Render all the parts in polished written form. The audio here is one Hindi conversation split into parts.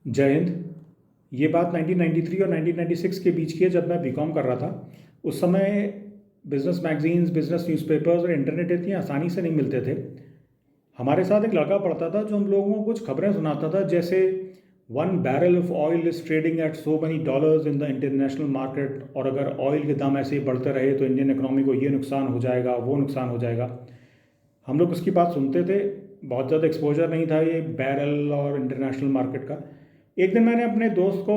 जय हिंद। ये बात 1993 और 1996 के बीच की है, जब मैं बीकॉम कर रहा था। उस समय बिज़नेस मैगजीन्स, बिज़नेस न्यूज़पेपर्स और इंटरनेट इतनी आसानी से नहीं मिलते थे। हमारे साथ एक लड़का पढ़ता था जो हम लोगों को कुछ खबरें सुनाता था, जैसे 1 barrel of oil is trading at so many dollars in the international market, और अगर ऑयल के दाम ऐसे ही बढ़ते रहे तो इंडियन इकोनॉमी को ये नुकसान हो जाएगा, वो नुकसान हो जाएगा। हम लोग उसकी बात सुनते थे। बहुत ज़्यादा एक्सपोजर नहीं था ये बैरल और इंटरनेशनल मार्केट का। एक दिन मैंने अपने दोस्त को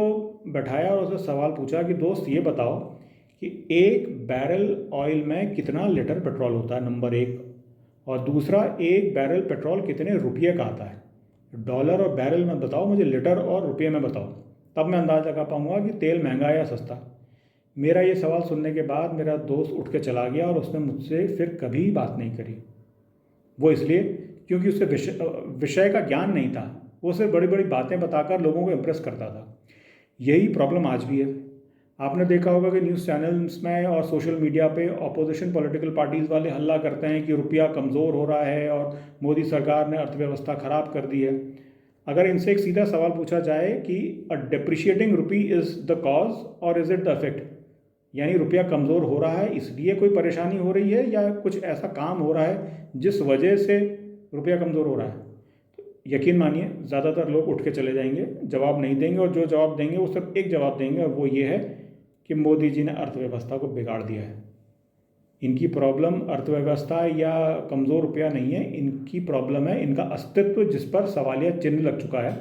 बैठाया और उससे सवाल पूछा कि दोस्त ये बताओ कि 1 बैरल ऑयल में कितना लीटर पेट्रोल होता है, नंबर एक। और दूसरा, 1 बैरल पेट्रोल कितने रुपये का आता है। डॉलर और बैरल में बताओ मुझे, लीटर और रुपये में बताओ, तब मैं अंदाज़ लगा पाऊँगा कि तेल महंगा है या सस्ता। मेरा ये सवाल सुनने के बाद मेरा दोस्त उठ के चला गया और उसने मुझसे फिर कभी बात नहीं करी। वो इसलिए क्योंकि उसे विषय का ज्ञान नहीं था। वो सिर्फ बड़ी बड़ी बातें बताकर लोगों को इम्प्रेस करता था। यही प्रॉब्लम आज भी है। आपने देखा होगा कि न्यूज़ चैनल्स में और सोशल मीडिया पे ऑपोजिशन पॉलिटिकल पार्टीज़ वाले हल्ला करते हैं कि रुपया कमज़ोर हो रहा है और मोदी सरकार ने अर्थव्यवस्था ख़राब कर दी है। अगर इनसे एक सीधा सवाल पूछा जाए कि a depreciating rupee is the cause और इज़ इट द इफेक्ट, यानी रुपया कमज़ोर हो रहा है इसलिए कोई परेशानी हो रही है, या कुछ ऐसा काम हो रहा है जिस वजह से रुपया कमज़ोर हो रहा है, तो यकीन मानिए ज़्यादातर लोग उठ के चले जाएंगे, जवाब नहीं देंगे। और जो जवाब देंगे वो सिर्फ एक जवाब देंगे, और वो ये है कि मोदी जी ने अर्थव्यवस्था को बिगाड़ दिया है। इनकी प्रॉब्लम अर्थव्यवस्था या कमज़ोर रुपया नहीं है, इनकी प्रॉब्लम है इनका अस्तित्व, जिस पर सवालिया चिन्ह लग चुका है।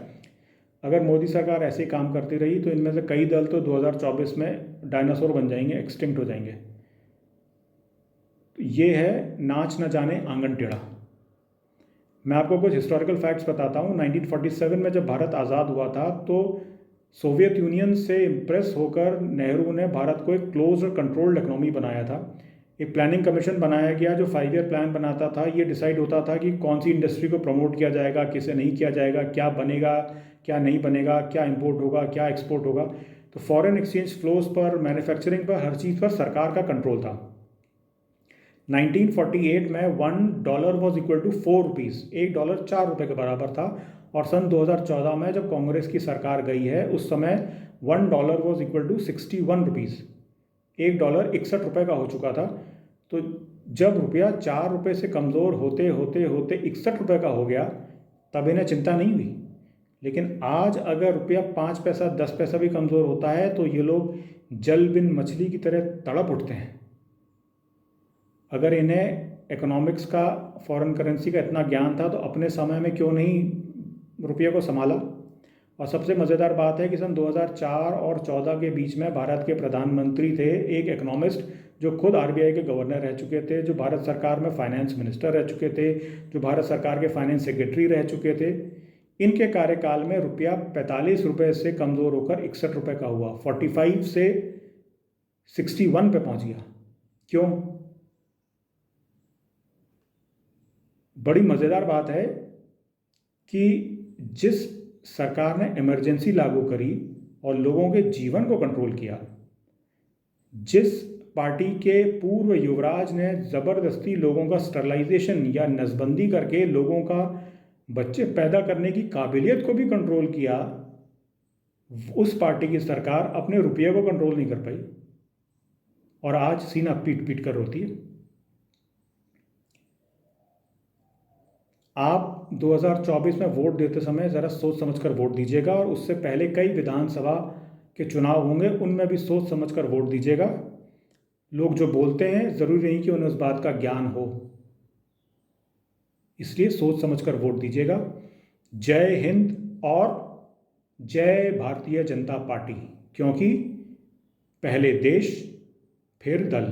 अगर मोदी सरकार ऐसे ही काम करती रही तो इनमें से कई दल तो 2024 में डायनासोर बन जाएंगे, एक्सटिंक्ट हो जाएंगे। तो ये है नाच न जाने आंगन टेढ़ा। मैं आपको कुछ हिस्टोरिकल फैक्ट्स बताता हूँ। 1947 में जब भारत आज़ाद हुआ था तो सोवियत यूनियन से इम्प्रेस होकर नेहरू ने भारत को एक क्लोज और कंट्रोल्ड इकोनॉमी बनाया था। एक प्लानिंग कमीशन बनाया गया जो 5 ईयर प्लान बनाता था। ये डिसाइड होता था कि कौन सी इंडस्ट्री को प्रमोट किया जाएगा, किसे नहीं किया जाएगा, क्या बनेगा, क्या नहीं बनेगा, क्या इंपोर्ट होगा, क्या एक्सपोर्ट होगा। तो फॉरेन एक्सचेंज फ्लोज पर, मैन्युफैक्चरिंग पर, हर चीज़ पर सरकार का कंट्रोल था। 1948 में $1 वॉज इक्वल टू 4 रुपीज़, $1 4 रुपये के बराबर था। और सन 2014 में जब कांग्रेस की सरकार गई है उस समय $1 वॉज इक्वल टू 61 रुपीज़, $1 61 रुपये का हो चुका था। तो जब रुपया 4 रुपये से कमज़ोर होते होते होते 61 रुपये का हो गया तब इन्हें चिंता नहीं हुई। लेकिन आज अगर रुपया 5 पैसा 10 पैसा भी कमज़ोर होता है तो ये लोग जल बिन मछली की तरह तड़प उठते हैं। अगर इन्हें इकोनॉमिक्स का, फॉरेन करेंसी का इतना ज्ञान था तो अपने समय में क्यों नहीं रुपये को संभाला। और सबसे मज़ेदार बात है कि सन 2004 और 14 के बीच में भारत के प्रधानमंत्री थे एक इकोनॉमिस्ट जो खुद आरबीआई के गवर्नर रह चुके थे, जो भारत सरकार में फाइनेंस मिनिस्टर रह चुके थे, जो भारत सरकार के फाइनेंस सेक्रेटरी रह चुके थे। इनके कार्यकाल में रुपया 45 रुपये से कमज़ोर होकर 61 रुपये का हुआ, 45 से 61 पे पहुंच गया। क्यों? बड़ी मज़ेदार बात है कि जिस सरकार ने इमरजेंसी लागू करी और लोगों के जीवन को कंट्रोल किया, जिस पार्टी के पूर्व युवराज ने ज़बरदस्ती लोगों का स्टरलाइजेशन या नसबंदी करके लोगों का बच्चे पैदा करने की काबिलियत को भी कंट्रोल किया, उस पार्टी की सरकार अपने रुपये को कंट्रोल नहीं कर पाई और आज सीना पीट पीट कर रोती है। आप 2024 में वोट देते समय ज़रा सोच समझकर वोट दीजिएगा, और उससे पहले कई विधानसभा के चुनाव होंगे, उनमें भी सोच समझकर वोट दीजिएगा। लोग जो बोलते हैं ज़रूरी नहीं कि उन्हें उस बात का ज्ञान हो, इसलिए सोच समझकर वोट दीजिएगा। जय हिंद और जय भारतीय जनता पार्टी, क्योंकि पहले देश फिर दल।